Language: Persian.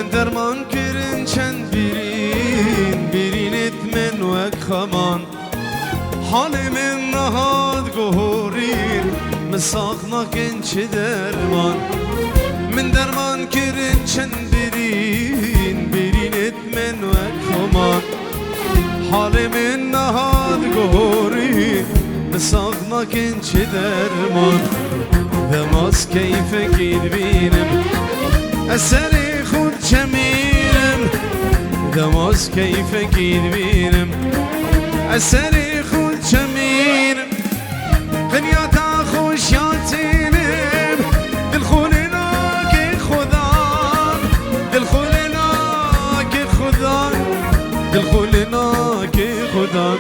من درمان کرن چند بیرین اتمن وک خمان حال من نهاد گهورین مساقنا کن چه درمان من درمان کرن چند بیرین اتمن وک خمان حال من نهاد گهورین مساقنا کن چه درمان دماز کیف گیر بینم اثر خود چمیرم دماز کیف گیر بینم اثر خود چمیرم قنیاتا خوشیاتینم دل خولنا که خدا دل خولنا که خدا دل خولنا که خدا